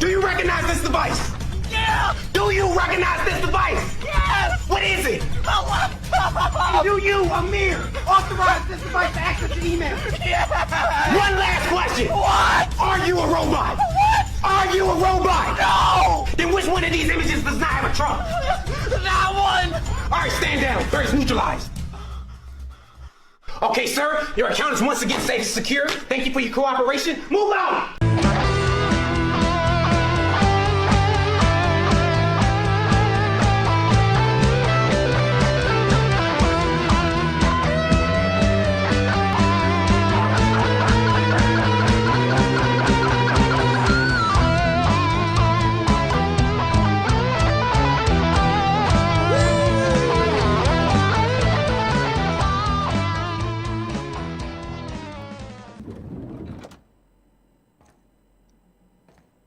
Do you recognize this device? Yeah! Do you recognize this device? Yes! What is it? A laptop! Do you, Amir, authorize this device to access your email? Yes! One last question. What? Are you a robot? What? Are you a robot? No! Then which one of these images does not have a trunk? That one! All right, stand down. Threat is neutralized. Okay, sir, your account is once again safe and secure. Thank you for your cooperation. Move out!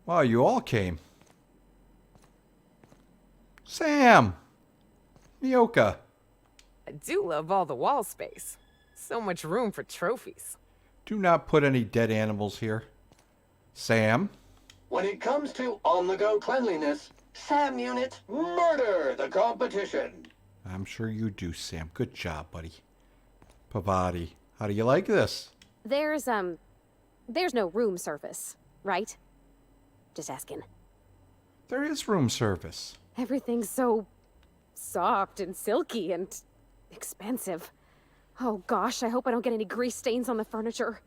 Wow, you all came. Sam! Mioka. I do love all the wall space. So much room for trophies. Do not put any dead animals here. Sam? When it comes to on-the-go cleanliness, Sam Unit, murder the competition. I'm sure you do, Sam. Good job, buddy. Pavati, how do you like this? There's no room service, right? Just asking. There is room service. Everything's so soft and silky and expensive. Oh gosh, I hope I don't get any grease stains on the furniture.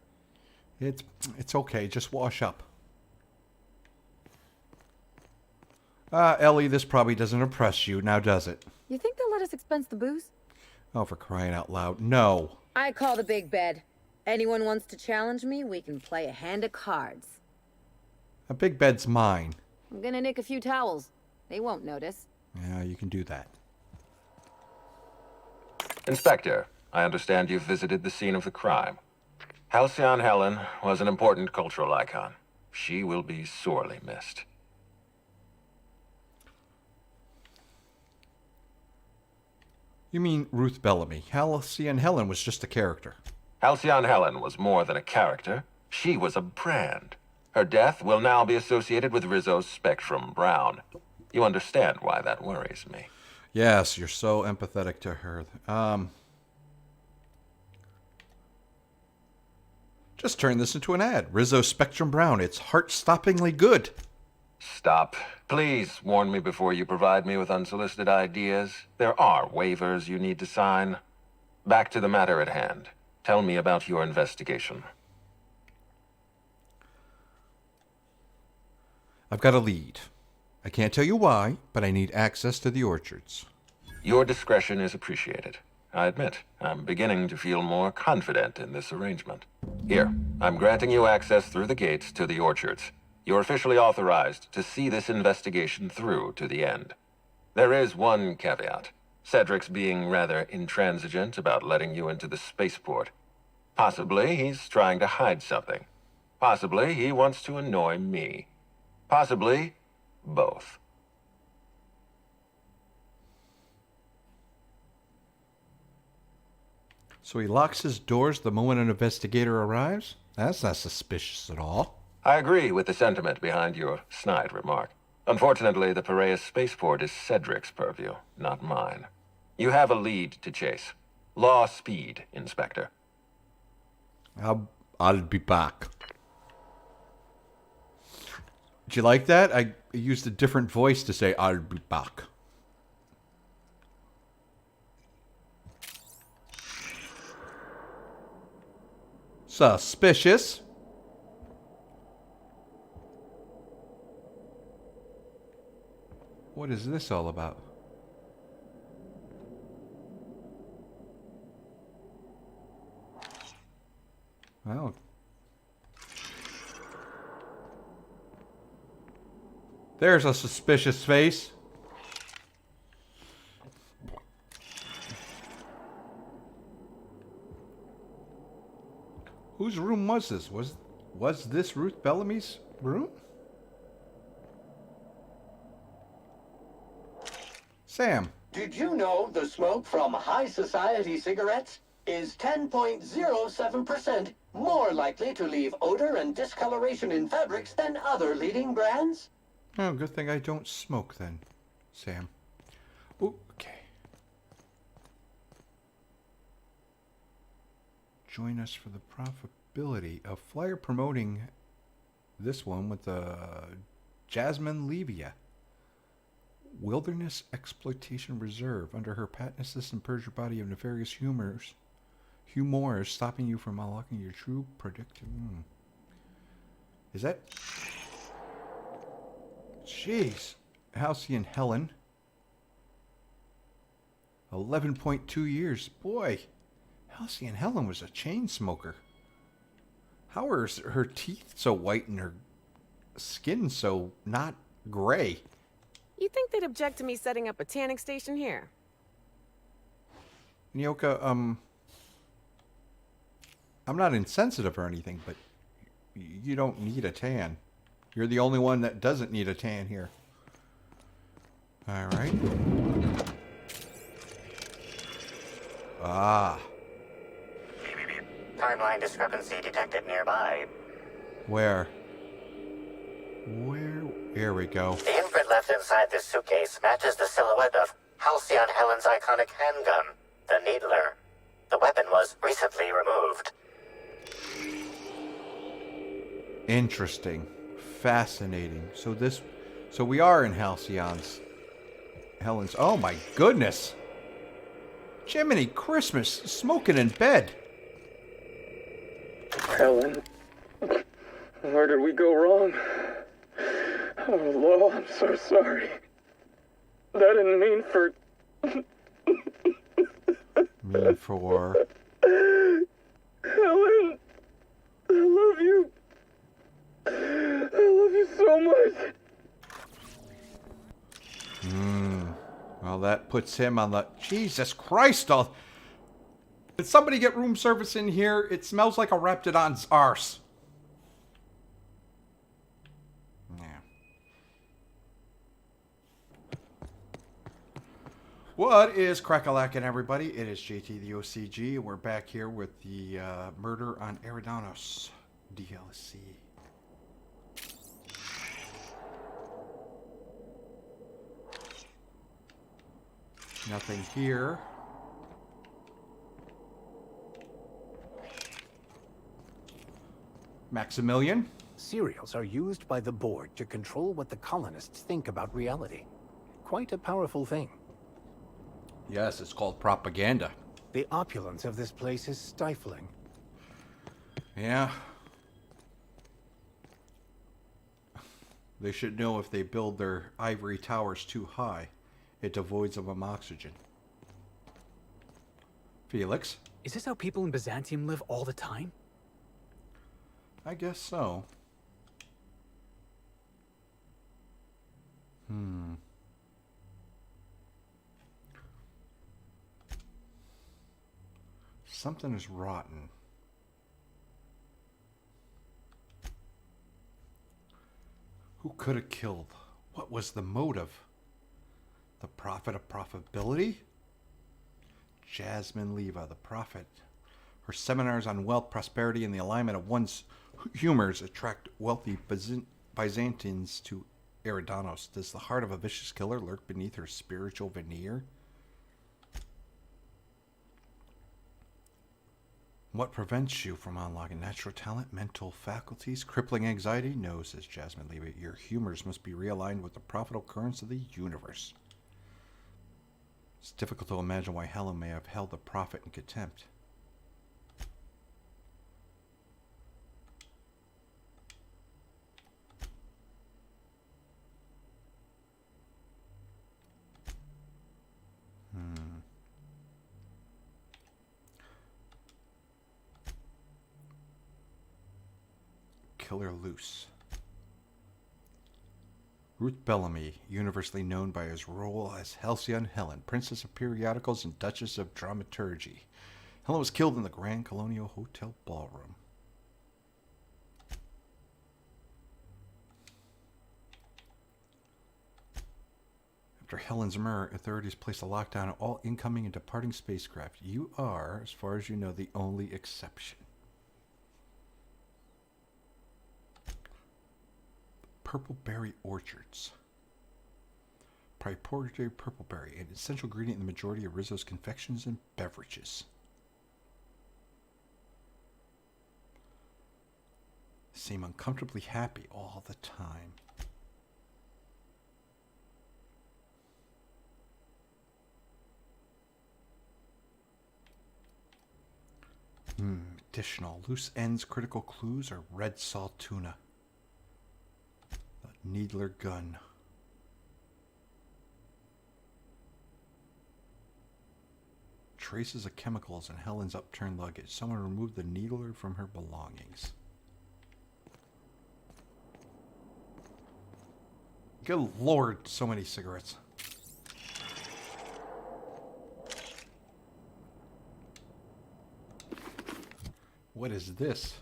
It's okay. Just wash up. Ellie, this probably doesn't impress you, now does it? You think they'll let us expense the booze? Oh, for crying out loud. No. I call the big bed. Anyone wants to challenge me, we can play a hand of cards. A big bed's mine. I'm gonna nick a few towels. They won't notice. Yeah, you can do that. Inspector, I understand you've visited the scene of the crime. Halcyon Helen was an important cultural icon. She will be sorely missed. You mean Ruth Bellamy. Halcyon Helen was just a character. Halcyon Helen was more than a character. She was a brand. Her death will now be associated with Rizzo's Spectrum Brown. You understand why that worries me. Yes, you're so empathetic to her. Just turn this into an ad. Rizzo Spectrum Brown. It's heart-stoppingly good. Stop. Please warn me before you provide me with unsolicited ideas. There are waivers you need to sign. Back to the matter at hand. Tell me about your investigation. I've got a lead. I can't tell you why, but I need access to the orchards. Your discretion is appreciated. I admit, I'm beginning to feel more confident in this arrangement. Here, I'm granting you access through the gates to the orchards. You're officially authorized to see this investigation through to the end. There is one caveat. Cedric's being rather intransigent about letting you into the spaceport. Possibly he's trying to hide something. Possibly he wants to annoy me. Possibly both. So he locks his doors the moment an investigator arrives? That's not suspicious at all. I agree with the sentiment behind your snide remark. Unfortunately, the Piraeus spaceport is Cedric's purview, not mine. You have a lead to chase. Law speed, Inspector. I'll be back. Did you like that? I used a different voice to say I'll be back. Suspicious. What is this all about? Well, there's a suspicious face. Whose room was this? Was this Ruth Bellamy's room? Sam. Did you know the smoke from high society cigarettes is 10.07% more likely to leave odor and discoloration in fabrics than other leading brands? Oh, good thing I don't smoke then, Sam. Ooh, okay. Join us for the profitability. A flyer promoting this one with Jasmine Levia. Wilderness Exploitation Reserve. Under her patent assistant, purge your body of nefarious humors, stopping you from unlocking your true predictive. Is that... Jeez. Halcyon Helen. 11.2 years. Boy, Halcyon Helen was a chain smoker. How are her teeth so white and her skin so not gray? You think they'd object to me setting up a tanning station here? Nyoka, I'm not insensitive or anything, but you don't need a tan. You're the only one that doesn't need a tan here. All right. Ah. Timeline discrepancy detected nearby. Where? Here we go. The imprint left inside this suitcase matches the silhouette of Halcyon Helen's iconic handgun, the Needler. The weapon was recently removed. Interesting. Fascinating. So we are in Helen's. Oh my goodness. Jiminy Christmas, smoking in bed. Helen, where did we go wrong? Oh, Lo, I'm so sorry. That didn't mean for... Mean for... Helen, I love you. I love you so much. Well, that puts him on the... Jesus Christ! Did somebody get room service in here? It smells like a Raptidon's arse. Yeah. What is crack-a-lackin', everybody? It is JT the OCG, and we're back here with the Murder on Eridanos DLC. Nothing here. Maximilian? Serials are used by the board to control what the colonists think about reality. Quite a powerful thing. Yes, it's called propaganda. The opulence of this place is stifling. Yeah. They should know if they build their ivory towers too high, it devoids them of oxygen. Felix? Is this how people in Byzantium live all the time? I guess so. Something is rotten. Who could have killed? What was the motive? The prophet of profitability? Jasmine Leva, the prophet. Her seminars on wealth, prosperity, and the alignment of one's humors attract wealthy Byzantines to Eridanos. Does the heart of a vicious killer lurk beneath her spiritual veneer? What prevents you from unlocking natural talent, mental faculties, crippling anxiety? No, says Jasmine Leva. Your humors must be realigned with the profitable currents of the universe. It's difficult to imagine why Helen may have held the prophet in contempt. Killer loose. Ruth Bellamy, universally known by his role as Halcyon Helen, Princess of Periodicals and Duchess of Dramaturgy. Helen was killed in the Grand Colonial Hotel ballroom. After Helen's murder, authorities placed a lockdown on all incoming and departing spacecraft. You are, as far as you know, the only exception. purple berry orchards. Proprietary purple berry, an essential ingredient in the majority of Rizzo's confections and beverages. Seem uncomfortably happy all the time. Additional loose ends, critical clues, or red salt tuna. A needler gun. Traces of chemicals in Helen's upturned luggage. Someone removed the needler from her belongings. Good Lord, so many cigarettes. What is this?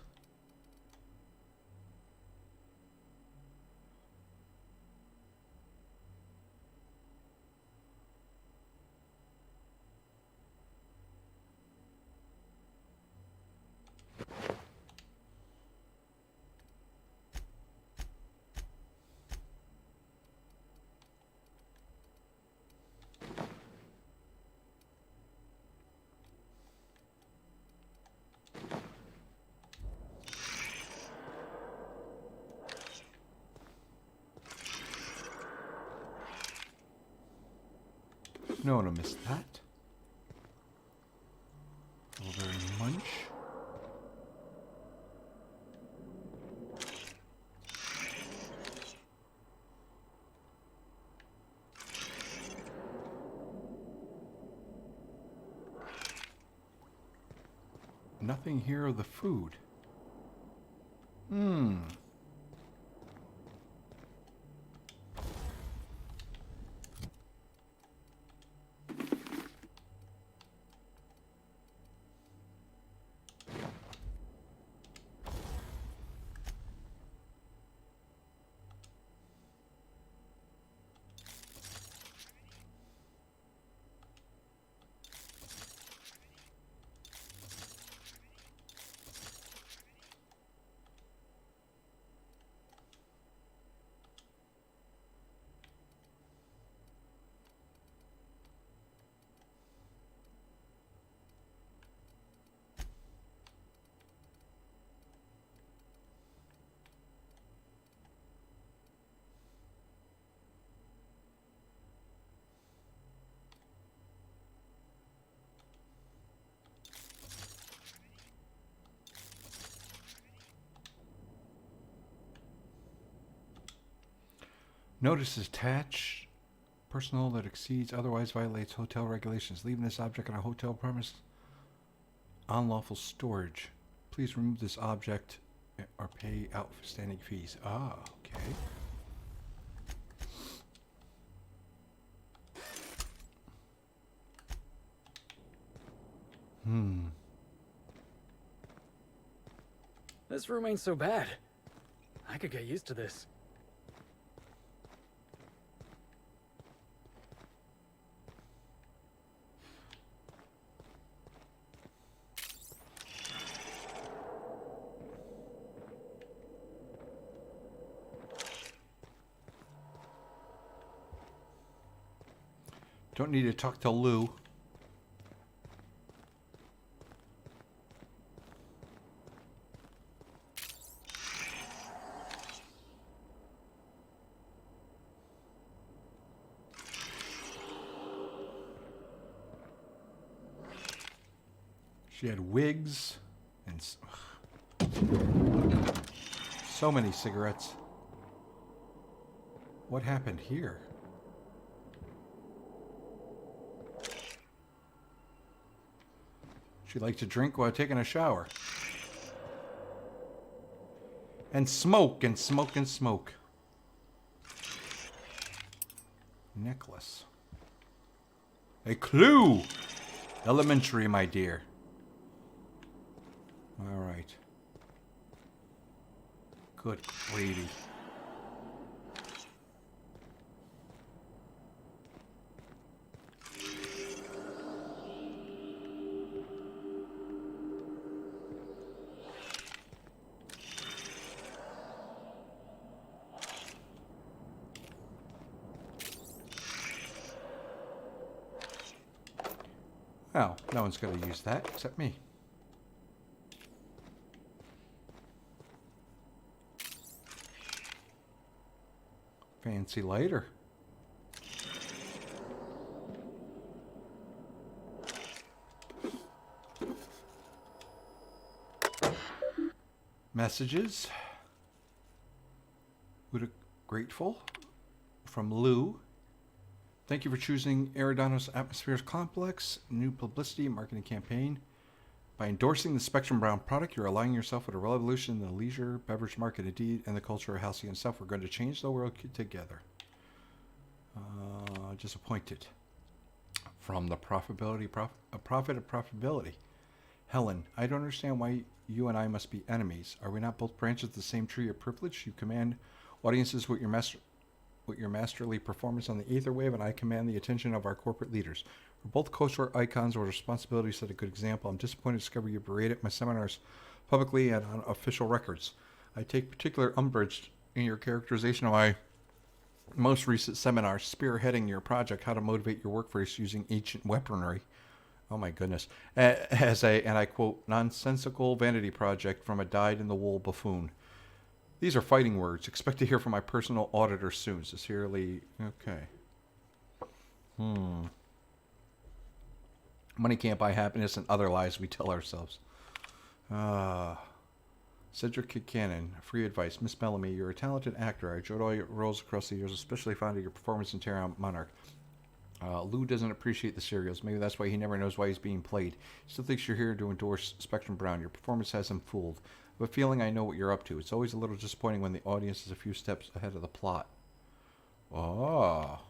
No one will miss that. Over munch. Nothing here of the food. Notice attached. Personal that exceeds otherwise violates hotel regulations. Leaving this object on a hotel premise. Unlawful storage. Please remove this object or pay outstanding fees. Ah, okay. This room ain't so bad. I could get used to this. Don't need to talk to Lou. She had wigs and so many cigarettes. What happened here? She liked to drink while taking a shower. And smoke and smoke and smoke. Necklace. A clue! Elementary, my dear. All right. Good gravy. Oh, no one's going to use that except me. Fancy lighter. Messages. Buddha grateful. From Lou. Thank you for choosing Eridanos Atmospheres Complex. New publicity marketing campaign. By endorsing the Spectrum Brown product, you're aligning yourself with a revolution in the leisure beverage market, indeed, and the culture of Halcyon itself. We're going to change the world together. Disappointed. From the profit of profitability. Helen, I don't understand why you and I must be enemies. Are we not both branches of the same tree of privilege? You command audiences with your masterly performance on the ether wave, and I command the attention of our corporate leaders. We're both kosher icons with responsibility to set a good example. I'm disappointed to discover you berated my seminars publicly and on official records. I take particular umbrage in your characterization of my most recent seminar, spearheading your project, How to Motivate Your Workforce Using Ancient Weaponry. Oh my goodness. As a, and I quote, nonsensical vanity project from a dyed-in-the-wool buffoon. These are fighting words. Expect to hear from my personal auditor soon. Sincerely, okay. Money can't buy happiness and other lies we tell ourselves. Cedric Kitcanon, free advice. Miss Bellamy, you're a talented actor. I enjoyed all your roles across the years, especially fond of your performance in Terra Monarch. Lou doesn't appreciate the serials. Maybe that's why he never knows why he's being played. He still thinks you're here to endorse Spectrum Brown. Your performance has him fooled. I have a feeling I know what you're up to. It's always a little disappointing when the audience is a few steps ahead of the plot. Oh.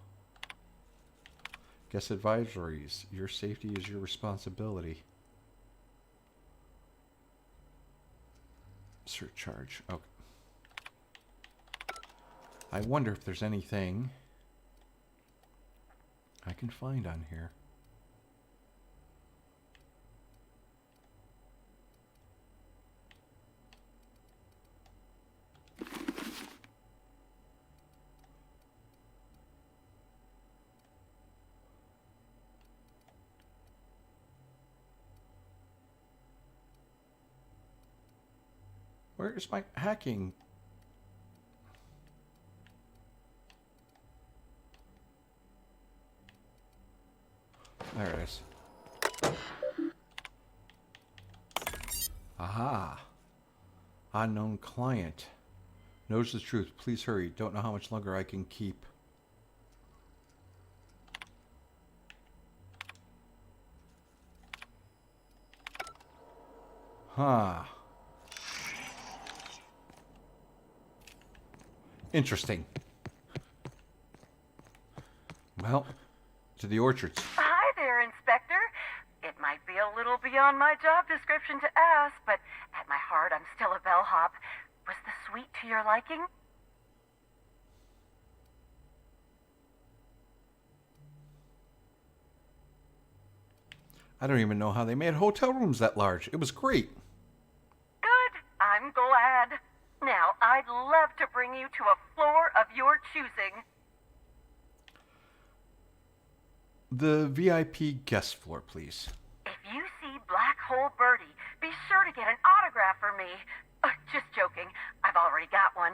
Guest advisories. Your safety is your responsibility. Surcharge. Okay. I wonder if there's anything I can find on here. Where is my hacking? There it is. Aha. Unknown client. Knows the truth. Please hurry. Don't know how much longer I can keep. Huh. Interesting. Well, to the orchards. Hi there, Inspector. It might be a little beyond my job description to ask, but at my heart, I'm still a bellhop. Was the suite to your liking? I don't even know how they made hotel rooms that large. It was great. Good. I'm glad. Now, I'd love to bring you to a floor of your choosing. The VIP guest floor, please. If you see Black Hole Birdie, be sure to get an autograph for me. Just joking. I've already got one.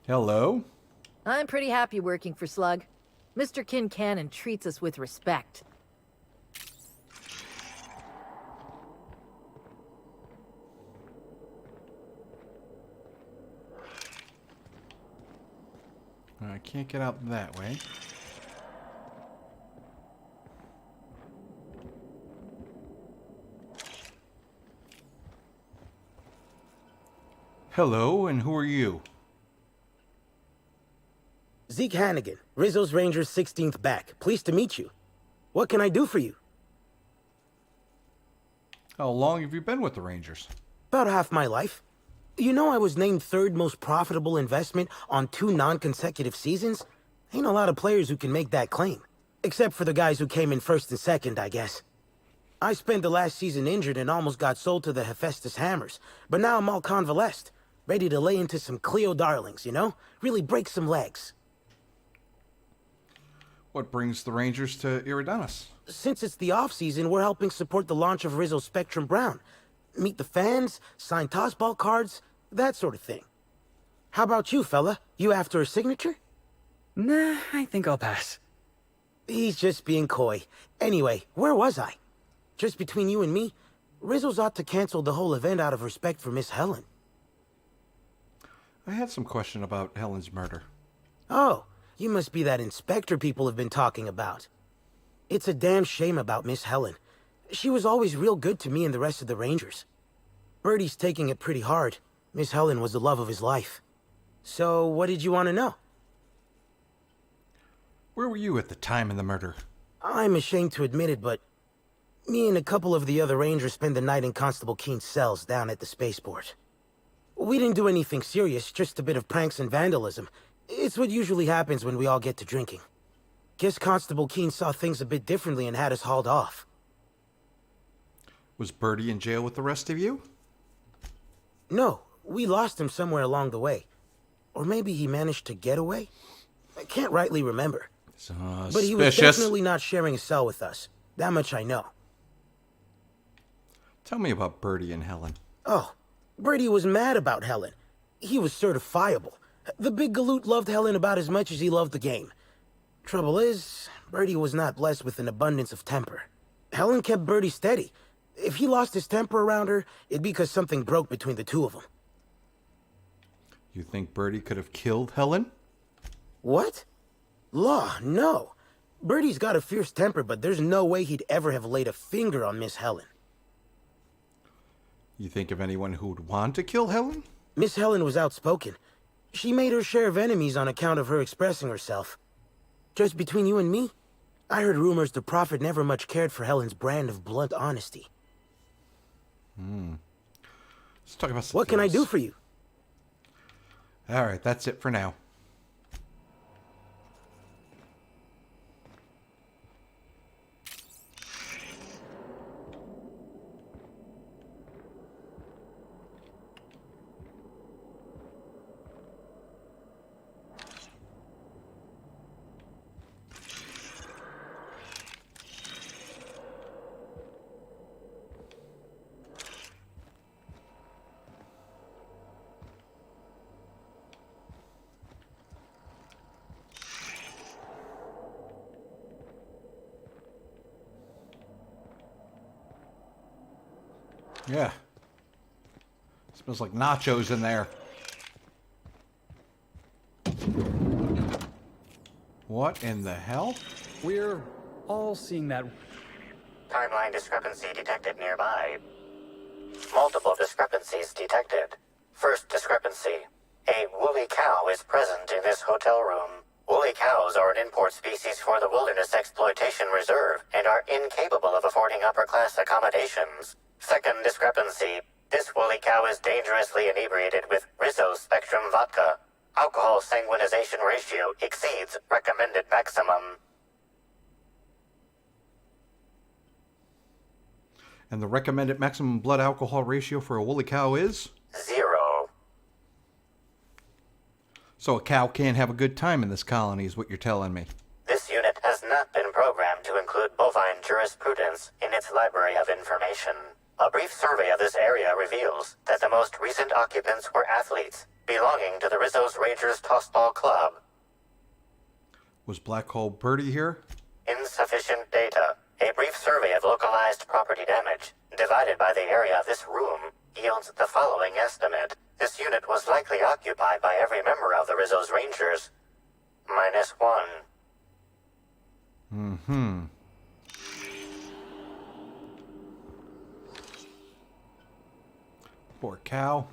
Hello? I'm pretty happy working for Slug. Mr. Kincannon treats us with respect. I can't get out that way. Hello, and who are you? Zeke Hannigan, Rizzo's Rangers 16th back. Pleased to meet you. What can I do for you? How long have you been with the Rangers? About half my life. You know I was named third most profitable investment on 2 non-consecutive seasons? Ain't a lot of players who can make that claim. Except for the guys who came in first and second, I guess. I spent the last season injured and almost got sold to the Hephaestus Hammers, but now I'm all convalesced, ready to lay into some Cleo darlings, you know? Really break some legs. What brings the Rangers to Iridanis? Since it's the off-season, we're helping support the launch of Rizzo's Spectrum Brown. Meet the fans, sign tossball cards, that sort of thing. How about you, fella? You after a signature? Nah, I think I'll pass. He's just being coy. Anyway, where was I? Just between you and me, Rizzo's ought to cancel the whole event out of respect for Miss Helen. I had some question about Helen's murder. Oh, you must be that inspector people have been talking about. It's a damn shame about Miss Helen. She was always real good to me and the rest of the Rangers. Birdie's taking it pretty hard. Miss Helen was the love of his life. So, what did you want to know? Where were you at the time of the murder? I'm ashamed to admit it, but me and a couple of the other Rangers spent the night in Constable Keen's cells down at the spaceport. We didn't do anything serious, just a bit of pranks and vandalism. It's what usually happens when we all get to drinking. Guess Constable Keen saw things a bit differently and had us hauled off. Was Birdie in jail with the rest of you? No, we lost him somewhere along the way. Or maybe he managed to get away? I can't rightly remember. Suspicious. But he was definitely not sharing a cell with us. That much I know. Tell me about Birdie and Helen. Oh, Birdie was mad about Helen. He was certifiable. The big galoot loved Helen about as much as he loved the game. Trouble is, Birdie was not blessed with an abundance of temper. Helen kept Birdie steady. If he lost his temper around her, it'd be because something broke between the two of them. You think Birdie could have killed Helen? What? Law, no. Birdie's got a fierce temper, but there's no way he'd ever have laid a finger on Miss Helen. You think of anyone who'd want to kill Helen? Miss Helen was outspoken. She made her share of enemies on account of her expressing herself. Just between you and me, I heard rumors the Prophet never much cared for Helen's brand of blunt honesty. Let's talk about something What can I else. do for you? All right, that's it for now. Yeah. Smells like nachos in there. What in the hell? We're all seeing that. Timeline discrepancy detected nearby. Multiple discrepancies detected. First discrepancy. A woolly cow is present in this hotel room. Woolly cows are an import species for the Wilderness Exploitation Reserve and are incapable of affording upper-class accommodations. Second discrepancy. This woolly cow is dangerously inebriated with Rizzo's Spectrum vodka. Alcohol sanguinization ratio exceeds recommended maximum. And the recommended maximum blood alcohol ratio for a woolly cow is? 0. So a cow can't have a good time in this colony is what you're telling me. This unit has not been programmed to include bovine jurisprudence in its library of information. A brief survey of this area reveals that the most recent occupants were athletes belonging to the Rizzo's Rangers Tossball Club. Was Black Hole Birdie here? Insufficient data. A brief survey of localized property damage, divided by the area of this room, yields the following estimate. This unit was likely occupied by every member of the Rizzo's Rangers. -1. Mm-hmm. Poor cow.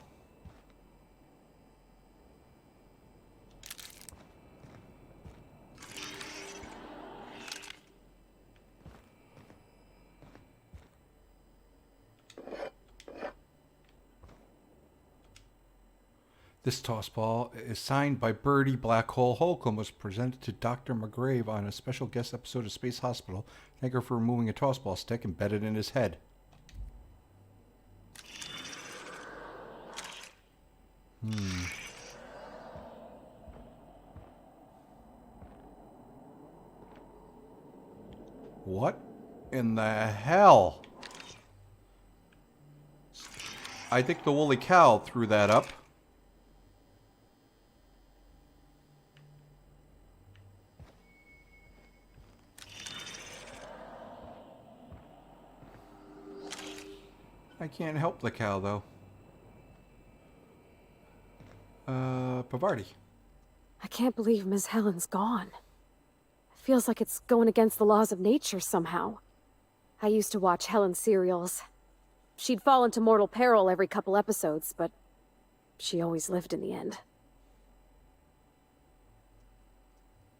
This toss ball is signed by Birdie Black Hole Holcomb, was presented to Dr. McGrave on a special guest episode of Space Hospital. Thank her for removing a toss ball stick embedded in his head. What in the hell? I think the woolly cow threw that up. I can't help the cow, though. Pavardi. I can't believe Miss Helen's gone. It feels like it's going against the laws of nature somehow. I used to watch Helen serials. She'd fall into mortal peril every couple episodes, but she always lived in the end.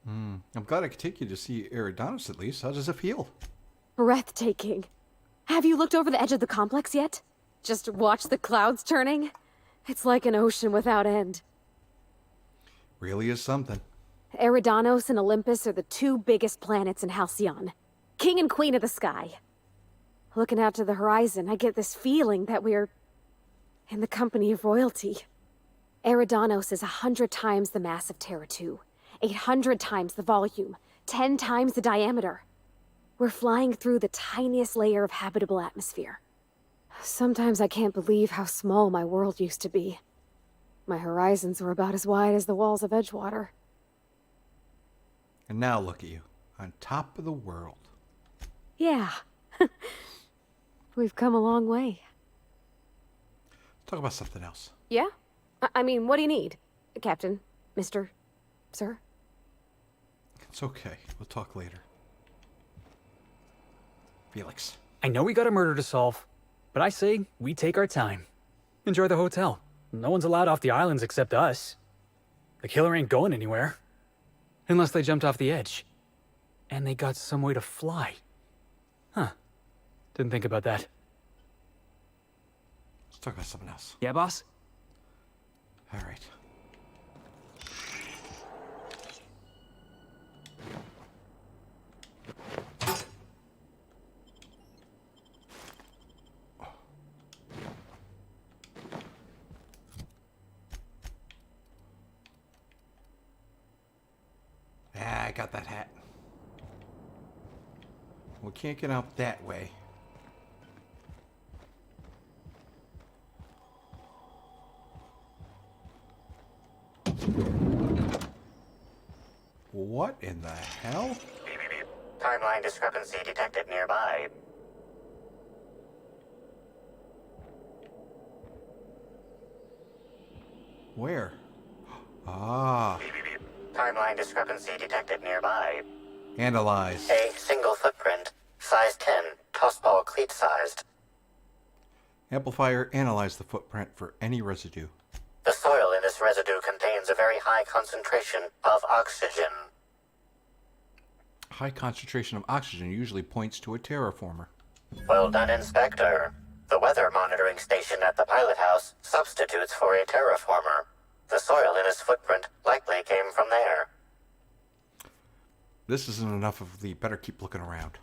I'm glad I could take you to see Eridanos at least. How does it feel? Breathtaking. Have you looked over the edge of the complex yet? Just watch the clouds turning? It's like an ocean without end. Really is something. Eridanos and Olympus are the two biggest planets in Halcyon. King and queen of the sky. Looking out to the horizon, I get this feeling that we're in the company of royalty. Eridanos is 100 times the mass of Terra 2, 800 times the volume, 10 times the diameter. We're flying through the tiniest layer of habitable atmosphere. Sometimes I can't believe how small my world used to be. My horizons were about as wide as the walls of Edgewater. And now look at you, on top of the world. Yeah. We've come a long way. Talk about something else. Yeah? I mean, what do you need? Captain? Mr. Sir? It's okay. We'll talk later. Felix. I know we got a murder to solve, but I say we take our time. Enjoy the hotel. No one's allowed off the islands except us. The killer ain't going anywhere. Unless they jumped off the edge. And they got some way to fly. Huh. Didn't think about that. Let's talk about something else. Yeah, boss? All right. Ah, I got that hat. We can't get out that way. What in the hell? Timeline discrepancy detected nearby. Where? Ah. Timeline discrepancy detected nearby. Analyze. A single footprint, size 10, tossball cleat sized. Amplifier, analyze the footprint for any residue. The soil in this residue contains a very high concentration of oxygen. High concentration of oxygen usually points to a terraformer. Well done, Inspector. The weather monitoring station at the pilot house substitutes for a terraformer. The soil in his footprint likely came from there. This isn't enough of the better keep looking around.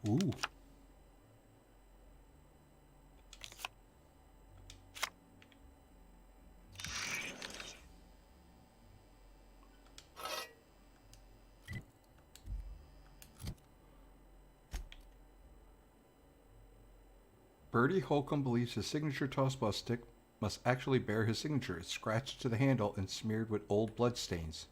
Ooh. Birdie Holcomb believes his signature tossball stick must actually bear his signature. It's scratched to the handle and smeared with old blood stains.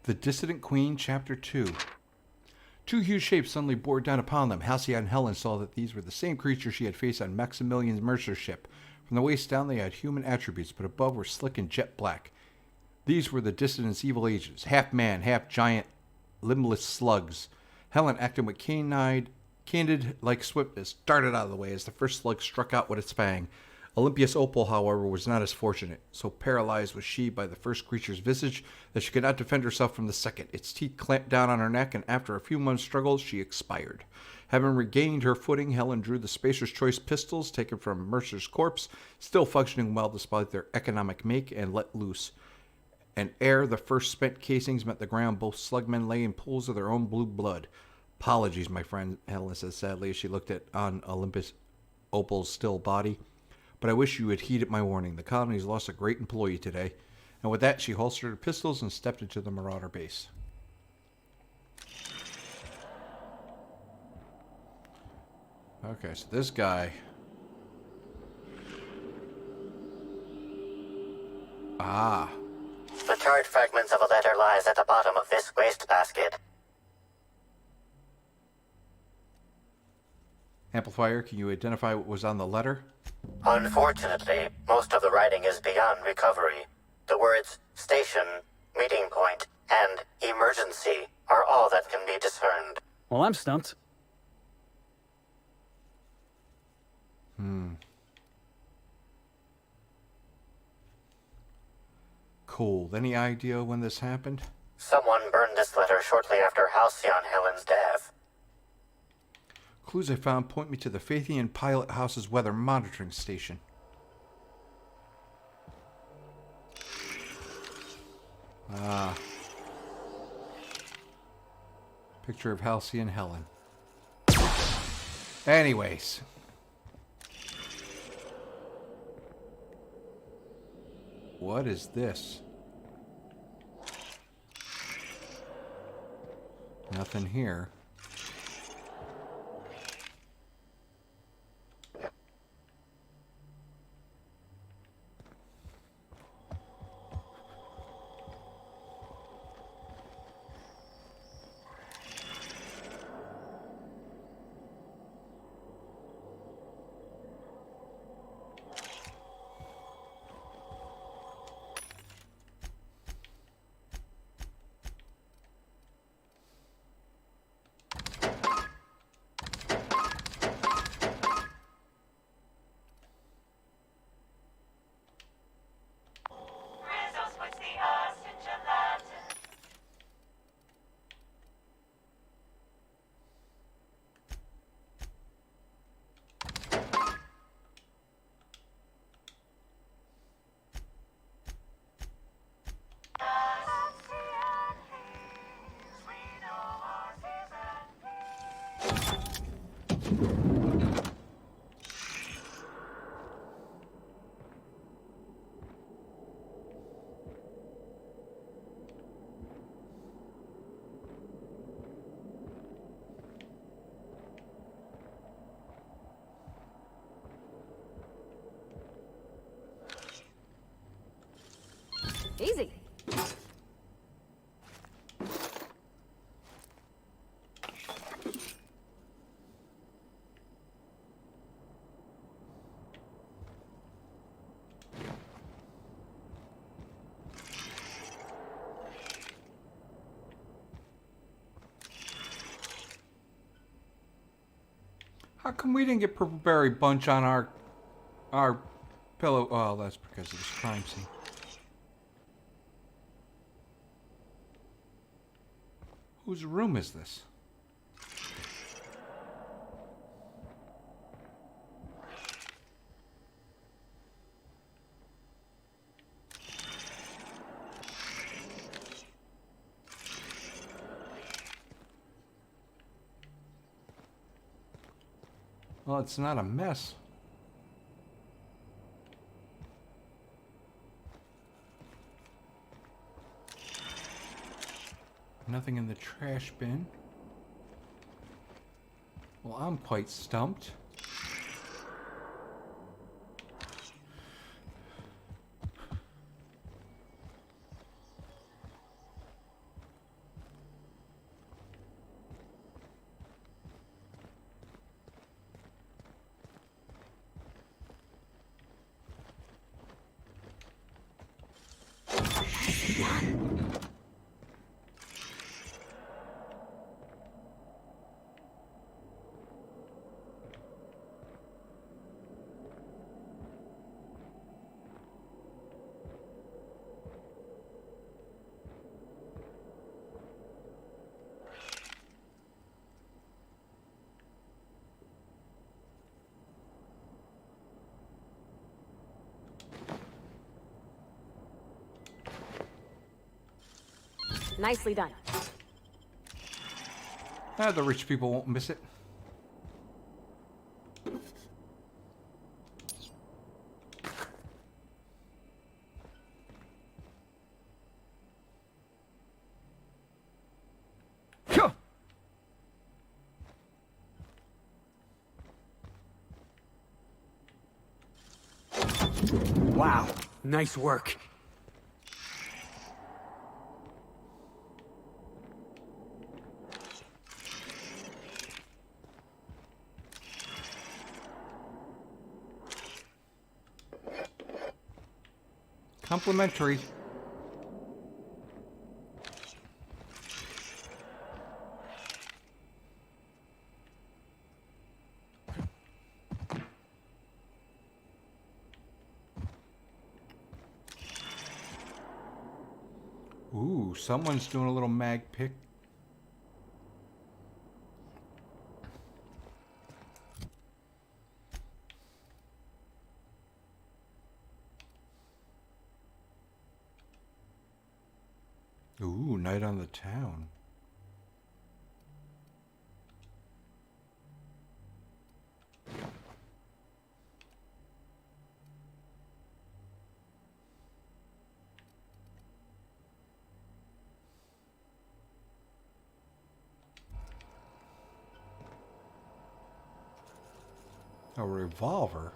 The Dissident Queen, Chapter 2. Two huge shapes suddenly bore down upon them. Halcyon and Helen saw that these were the same creatures she had faced on Maximilian Mercer's ship. From the waist down, they had human attributes, but above were slick and jet black. These were the Dissident's evil agents, half man, half giant, limbless slugs. Helen, acting with candid like swiftness, darted out of the way as the first slug struck out with its fang. Olympias Opal, however, was not as fortunate. So paralyzed was she by the first creature's visage that she could not defend herself from the second. Its teeth clamped down on her neck, and after a few months' struggle, she expired. Having regained her footing, Helen drew the Spacer's Choice pistols taken from Mercer's corpse, still functioning well despite their economic make, and let loose. And ere the first spent casings met the ground, both slugmen lay in pools of their own blue blood. Apologies, my friend, Helen said sadly as she looked at on Olympus Opal's still body. But I wish you had heeded my warning. The colony's lost a great employee today. And with that, she holstered her pistols and stepped into the Marauder base. Okay, so this guy... Ah. The charred fragments of a letter lies at the bottom of this wastebasket. Amplifier, can you identify what was on the letter? Unfortunately, most of the writing is beyond recovery. The words station, meeting point, and emergency are all that can be discerned. Well, I'm stumped. Cool. Any idea when this happened? Someone burned this letter shortly after Halcyon Helen's death. Clues I found point me to the Fathian Pilot House's weather monitoring station. Ah. Picture of Halcyon Helen. Anyways. What is this? Nothing here. Easy. How come we didn't get Purple Berry Bunch on our pillow? Oh, that's because of this crime scene. Whose room is this? Well, it's not a mess. Nothing in the trash bin. Well, I'm quite stumped. Nicely done. The rich people won't miss it. Wow, nice work. Complimentary. Ooh, someone's doing a little mag pick. Ooh, night on the town. A revolver?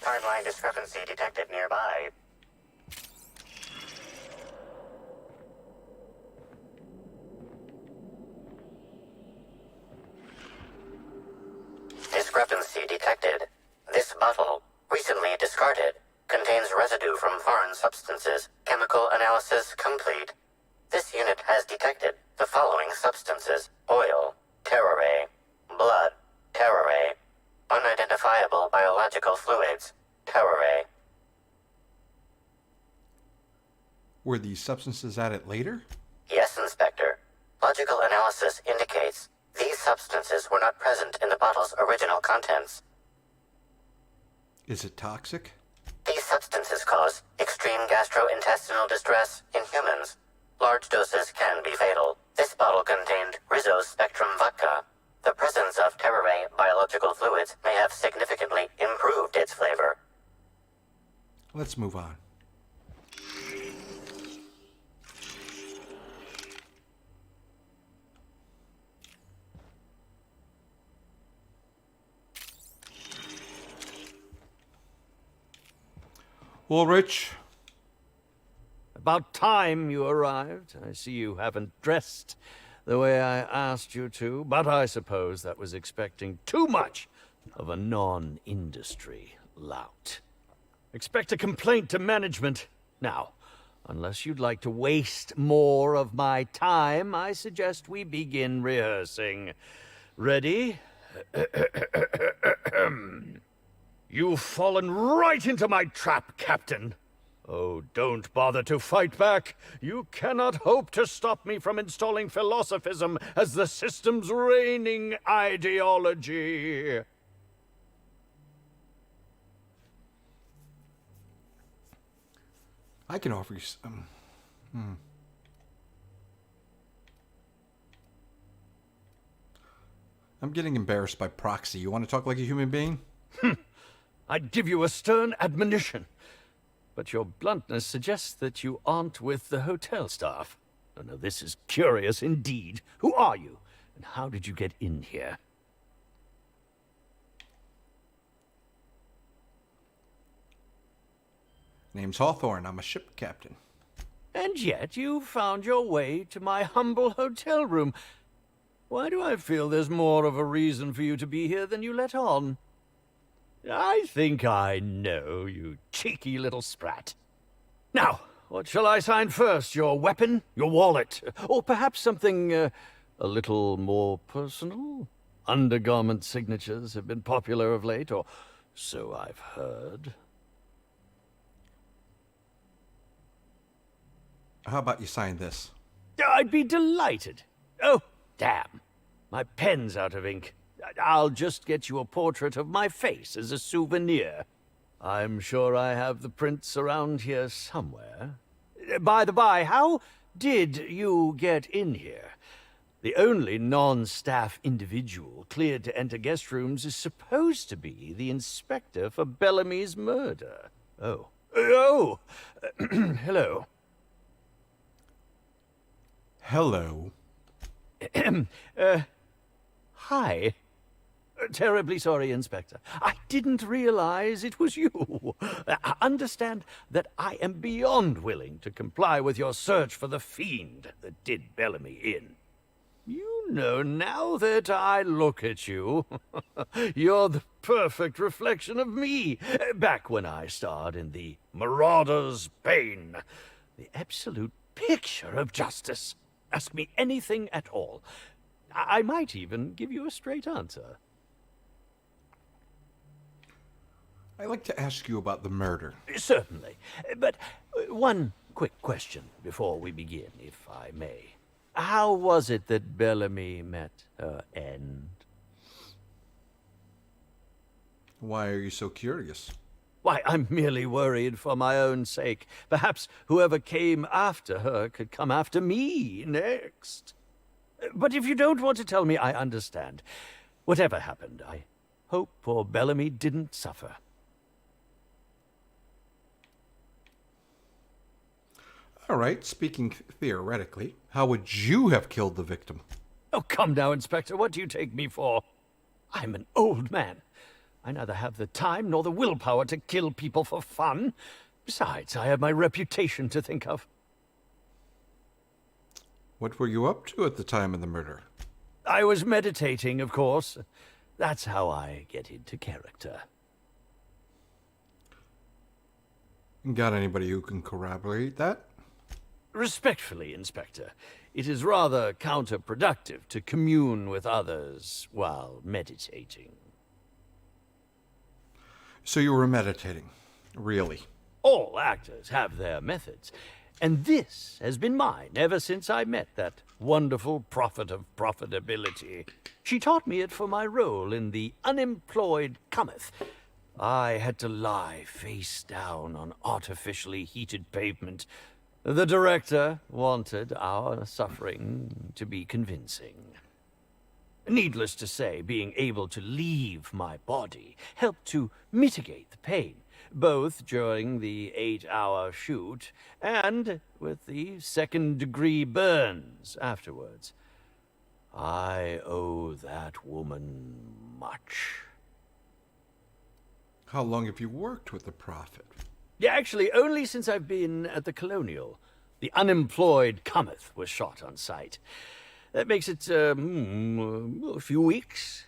Timeline discrepancy detected nearby. Discrepancy detected. This bottle, recently discarded, contains residue from foreign substances. Chemical analysis complete. This unit has detected the following substances: oil, terrare, blood, terrare, unidentifiable biological fluids, terrare. Were these substances added later? Yes, Inspector. Logical analysis indicates these substances were not present in the bottle's original contents. Is it toxic? These substances cause extreme gastrointestinal distress in humans. Large doses can be fatal. This bottle contained Rizzo's Spectrum vodka. The presence of terrare biological fluids may have significantly improved its flavor. Let's move on. Well, Rich. About time you arrived. I see you haven't dressed the way I asked you to, but I suppose that was expecting too much of a non-industry lout. Expect a complaint to management. Now, unless you'd like to waste more of my time, I suggest we begin rehearsing. Ready? You've fallen right into my trap, Captain. Oh, don't bother to fight back. You cannot hope to stop me from installing philosophism as the system's reigning ideology. I can offer you some. I'm getting embarrassed by proxy. You want to talk like a human being? I'd give you a stern admonition, but your bluntness suggests that you aren't with the hotel staff. Oh, no, this is curious indeed. Who are you, and how did you get in here? Name's Hawthorne. I'm a ship captain. And yet you found your way to my humble hotel room. Why do I feel there's more of a reason for you to be here than you let on? I think I know, you cheeky little sprat. Now, what shall I sign first? Your weapon? Your wallet? Or perhaps something a little more personal? Undergarment signatures have been popular of late, or so I've heard. How about you sign this? I'd be delighted. Oh, damn. My pen's out of ink. I'll just get you a portrait of my face as a souvenir. I'm sure I have the prints around here somewhere. By the by, how did you get in here? The only non-staff individual cleared to enter guest rooms is supposed to be the inspector for Bellamy's murder. Oh. Oh! Hello. Hello. Hi. Terribly sorry, Inspector. I didn't realize it was you. Understand that I am beyond willing to comply with your search for the fiend that did Bellamy in. You know, now that I look at you, you're the perfect reflection of me, back when I starred in The Marauder's Bane. The absolute picture of justice. Ask me anything at all. I might even give you a straight answer. I'd like to ask you about the murder. Certainly. But one quick question before we begin, if I may. How was it that Bellamy met her end? Why are you so curious? Why, I'm merely worried for my own sake. Perhaps whoever came after her could come after me next. But if you don't want to tell me, I understand. Whatever happened, I hope poor Bellamy didn't suffer. All right, speaking theoretically, how would you have killed the victim? Oh, come now, Inspector. What do you take me for? I'm an old man. I neither have the time nor the willpower to kill people for fun. Besides, I have my reputation to think of. What were you up to at the time of the murder? I was meditating, of course. That's how I get into character. Got anybody who can corroborate that? Respectfully, Inspector, it is rather counterproductive to commune with others while meditating. So you were meditating, really? All actors have their methods, and this has been mine ever since I met that wonderful prophet of profitability. She taught me it for my role in The Unemployed Cometh. I had to lie face down on artificially heated pavement. The director wanted our suffering to be convincing. Needless to say, being able to leave my body helped to mitigate the pain, both during the 8-hour shoot and with the second-degree burns afterwards. I owe that woman much. How long have you worked with the prophet? Yeah, actually, only since I've been at the Colonial. The Unemployed Cometh was shot on site. That makes it, a few weeks.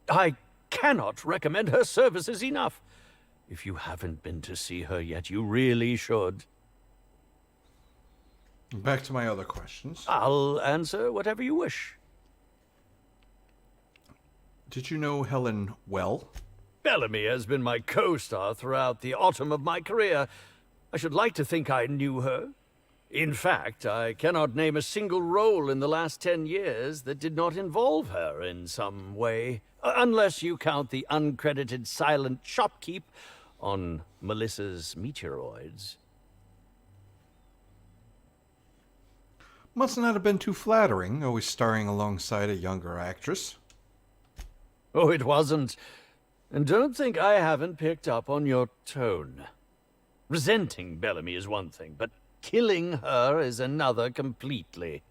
I cannot recommend her services enough. If you haven't been to see her yet, you really should. Back to my other questions. I'll answer whatever you wish. Did you know Helen well? Bellamy has been my co-star throughout the autumn of my career. I should like to think I knew her. In fact, I cannot name a single role in the last 10 years that did not involve her in some way, unless you count the uncredited silent shopkeep on Melissa's Meteoroids. Must not have been too flattering, always starring alongside a younger actress. Oh, it wasn't. And don't think I haven't picked up on your tone. Resenting Bellamy is one thing, but killing her is another completely.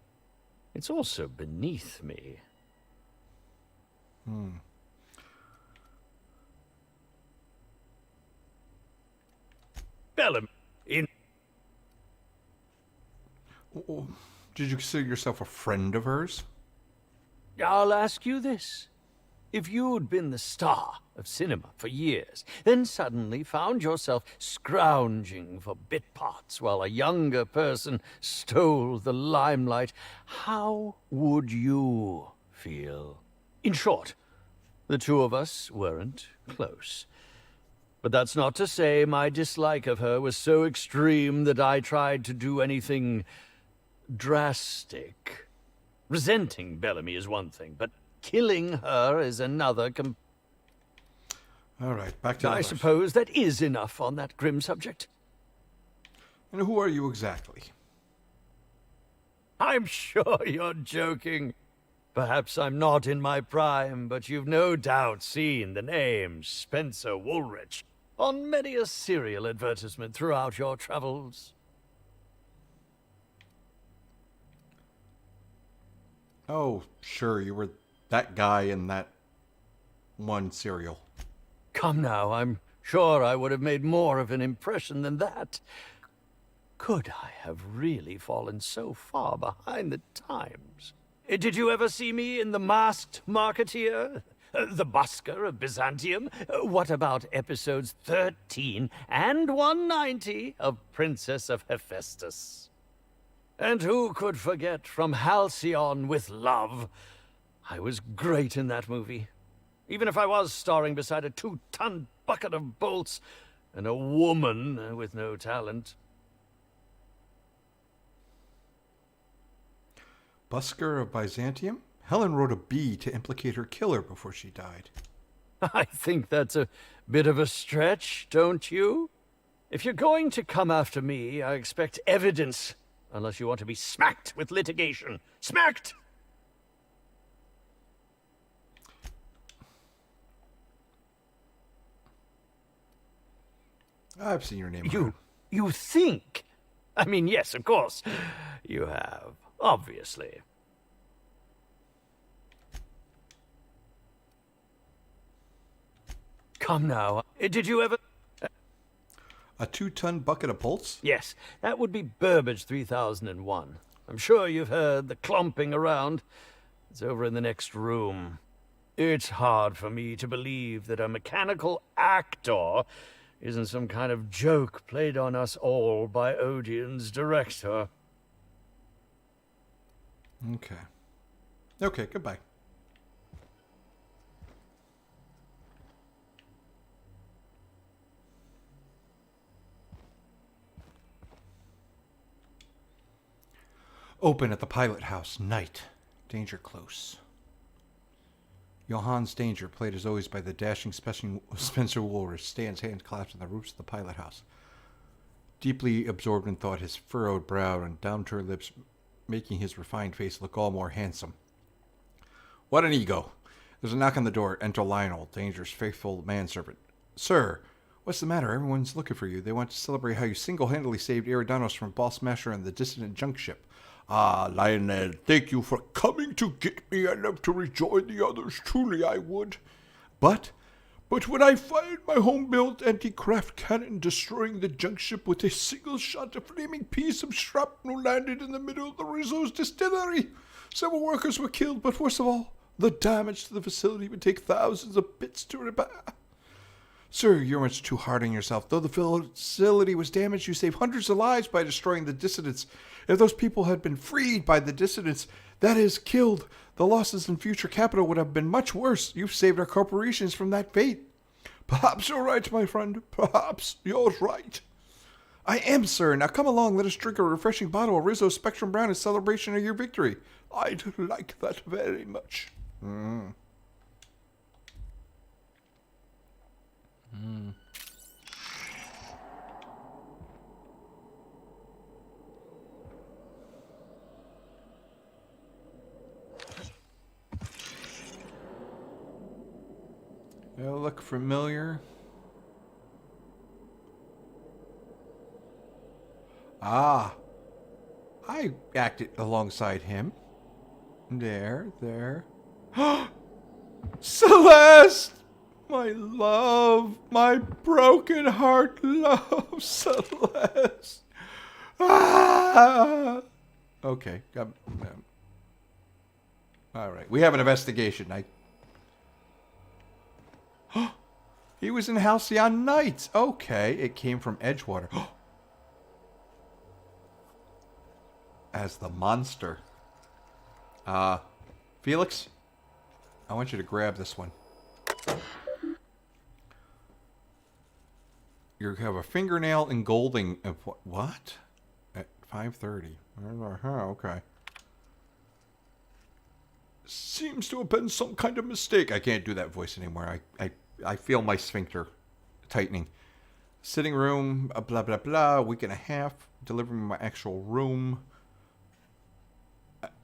It's also beneath me. Bellamy, Did you consider yourself a friend of hers? I'll ask you this. If you'd been the star of cinema for years, then suddenly found yourself scrounging for bit parts while a younger person stole the limelight, how would you feel? In short, the two of us weren't close. But that's not to say my dislike of her was so extreme that I tried to do anything drastic. Resenting Bellamy is one thing, but killing her is another. All right, back to the I others. suppose that is enough on that grim subject. And who are you exactly? I'm sure you're joking. Perhaps I'm not in my prime, but you've no doubt seen the name Spencer Woolrich on many a serial advertisement throughout your travels. Oh, sure, you were that guy in that one serial. Come now, I'm sure I would have made more of an impression than that. Could I have really fallen so far behind the times? Did you ever see me in The Masked Marketeer? The Busker of Byzantium? What about episodes 13 and 190 of Princess of Hephaestus? And who could forget From Halcyon with Love? I was great in that movie. Even if I was starring beside a 2-ton bucket of bolts and a woman with no talent. Busker of Byzantium? Helen wrote a B to implicate her killer before she died. I think that's a bit of a stretch, don't you? If you're going to come after me, I expect evidence. Unless you want to be smacked with litigation. Smacked! I've seen your name. You think? I mean, yes, of course. You have. Obviously. Come now. Did you ever... A 2-ton bucket of bolts? Yes, that would be Burbage 3001. I'm sure you've heard the clomping around. It's over in the next room. It's hard for me to believe that a mechanical actor isn't some kind of joke played on us all by Odeon's director. Okay. Okay, goodbye. Open at the pilot house. Night. Danger close. Johannes Danger, played as always by the dashing Spencer Woolrich, stands hand clasped on the roofs of the pilot house. Deeply absorbed in thought, his furrowed brow and downturned lips making his refined face look all more handsome. What an ego. There's a knock on the door. Enter Lionel, Danger's faithful manservant. Sir, what's the matter? Everyone's looking for you. They want to celebrate how you single-handedly saved Eridanos from Ball Smasher and the dissident junk ship. Ah, Lionel, thank you for coming to get me. I'd love to rejoin the others. Truly I would. But when I fired my home-built anti-craft cannon destroying the junk ship with a single shot, a flaming piece of shrapnel landed in the middle of the Rizzo's distillery. Several workers were killed, but worst of all, the damage to the facility would take thousands of bits to repair. Sir, you're much too hard on yourself. Though the facility was damaged, you saved hundreds of lives by destroying the dissidents. If those people had been freed by the dissidents, that is, killed, the losses in future capital would have been much worse. You've saved our corporations from that fate. Perhaps you're right, my friend. Perhaps you're right. I am, sir. Now come along. Let us drink a refreshing bottle of Rizzo Spectrum Brown in celebration of your victory. I'd like that very much. They look familiar. Ah, I acted alongside him. There. Celeste! My love, my broken heart love, Celeste. Ah! Okay. All right. We have an investigation. He was in Halcyon Nights. Okay. It came from Edgewater. As the monster. Felix, I want you to grab this one. You have a fingernail engolfing. What? At 5:30. Okay. Seems to have been some kind of mistake. I can't do that voice anymore. I feel my sphincter tightening. Sitting room, blah, blah, blah. A week and a half. Delivering my actual room.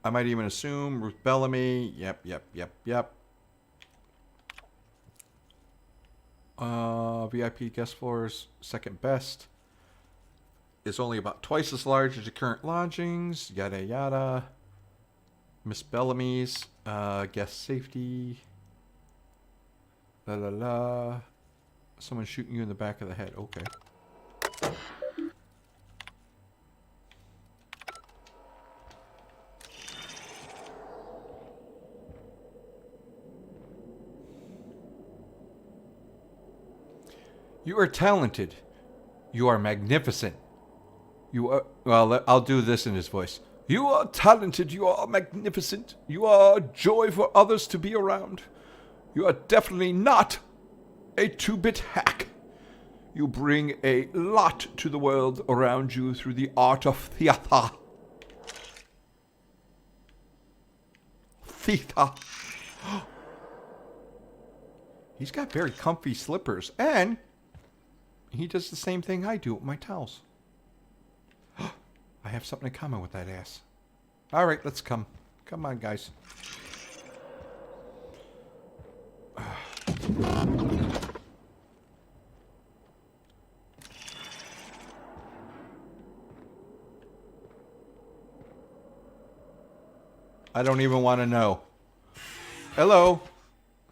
I might even assume Ruth Bellamy. Yep. VIP guest floors, second best. It's only about twice as large as the current lodgings. Yada yada. Miss Bellamy's guest safety. La la la. Someone shooting you in the back of the head. Okay. You are talented. You are magnificent. You are... Well, I'll do this in his voice. You are talented. You are magnificent. You are a joy for others to be around. You are definitely not a two-bit hack. You bring a lot to the world around you through the art of theater. Theater. He's got very comfy slippers, and he does the same thing I do with my towels. I have something in common with that ass. All right, let's come. Come on, guys. I don't even want to know. Hello.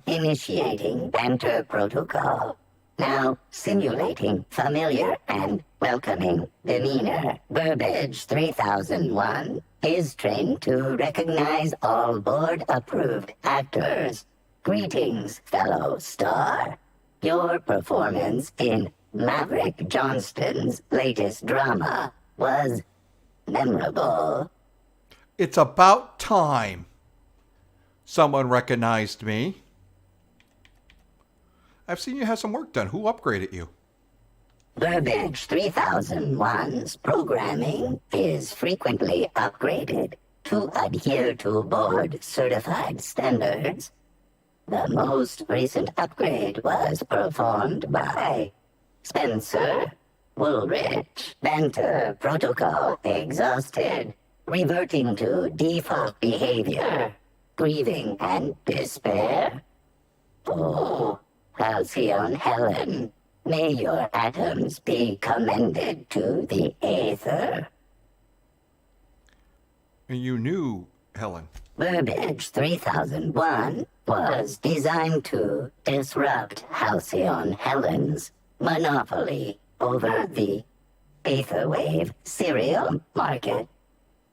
Initiating banter protocol. Now simulating familiar and welcoming demeanor. Burbage 3001 is trained to recognize all board-approved actors. Greetings, fellow star. Your performance in Maverick Johnston's latest drama was memorable. It's about time someone recognized me. I've seen you have some work done. Who upgraded you? Burbage 3001's programming is frequently upgraded to adhere to board-certified standards. The most recent upgrade was performed by Spencer Woolrich. Banter protocol exhausted, reverting to default behavior, grieving and despair. Oh, Halcyon Helen, may your atoms be commended to the Aether. You knew Helen. Burbage 3001 was designed to disrupt Halcyon Helen's monopoly over the Aetherwave serial market.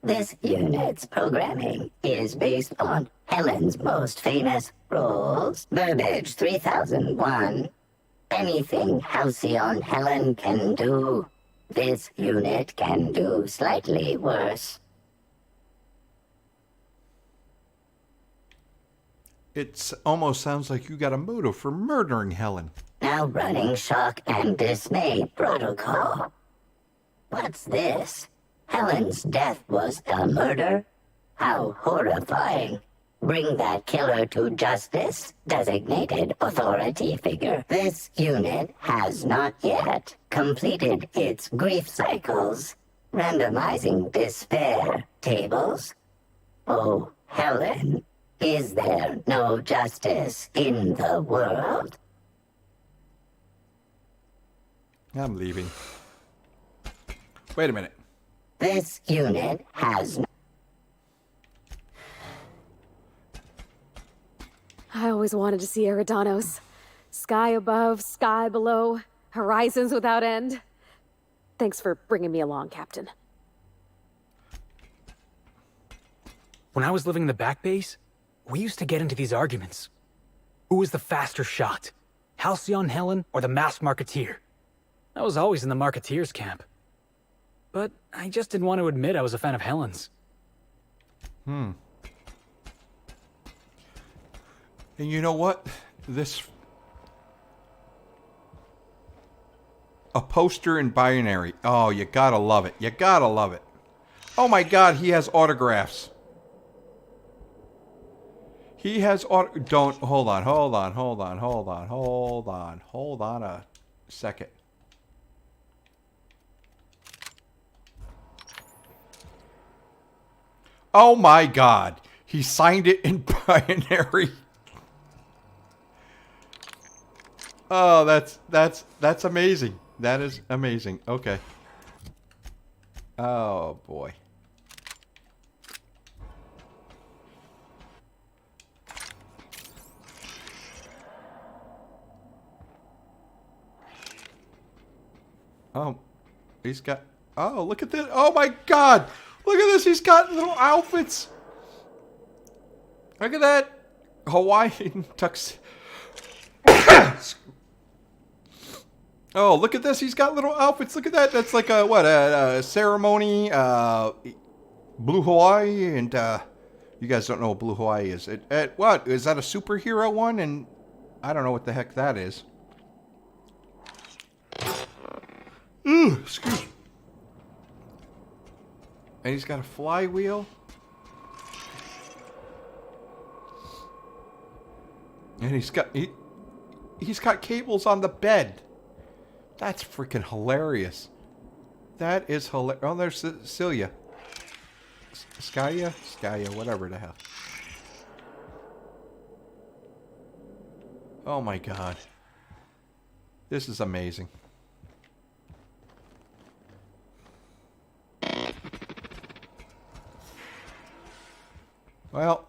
This unit's programming is based on Helen's most famous roles. Burbage 3001. Anything Halcyon Helen can do, this unit can do slightly worse. It almost sounds like you got a motive for murdering Helen. Now running shock and dismay protocol. What's this? Helen's death was a murder? How horrifying. Bring that killer to justice, designated authority figure. This unit has not yet completed its grief cycles, randomizing despair tables. Oh, Helen, is there no justice in the world? I'm leaving. Wait a minute. This unit has no... I always wanted to see Eridanos. Sky above, sky below, horizons without end. Thanks for bringing me along, Captain. When I was living in the back base, we used to get into these arguments. Who was the faster shot? Halcyon Helen or the masked Marketeer? I was always in the Marketeer's camp. But I just didn't want to admit I was a fan of Helen's. And you know what? a poster in binary. Oh, you gotta love it. You gotta love it. Oh my God, he has autographs. He has don't hold on a second. Oh my God, he signed it in binary. Oh, that's amazing. That is amazing. Okay. Oh boy. Oh, he's got... Oh, look at this. Oh, my God. Look at this. He's got little outfits. Look at that. Hawaiian tux. Oh, look at this. He's got little outfits. Look at that. That's like a, what, a ceremony. Blue Hawaii. And you guys don't know what Blue Hawaii is. What? Is that a superhero one? And I don't know what the heck that is. Ooh, excuse me. And he's got a flywheel. And he's got cables on the bed. That's freaking hilarious. That is hilarious. Oh, there's Celia. Skya, whatever the hell. Oh my God. This is amazing. Well,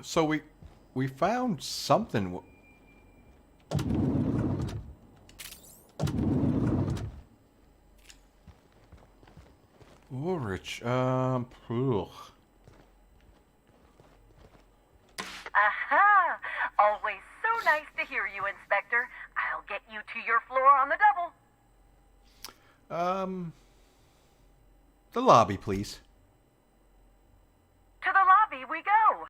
so we found something. Ulrich, Aha! Always so nice to hear you, Inspector. I'll get you to your floor on the double. The lobby, please.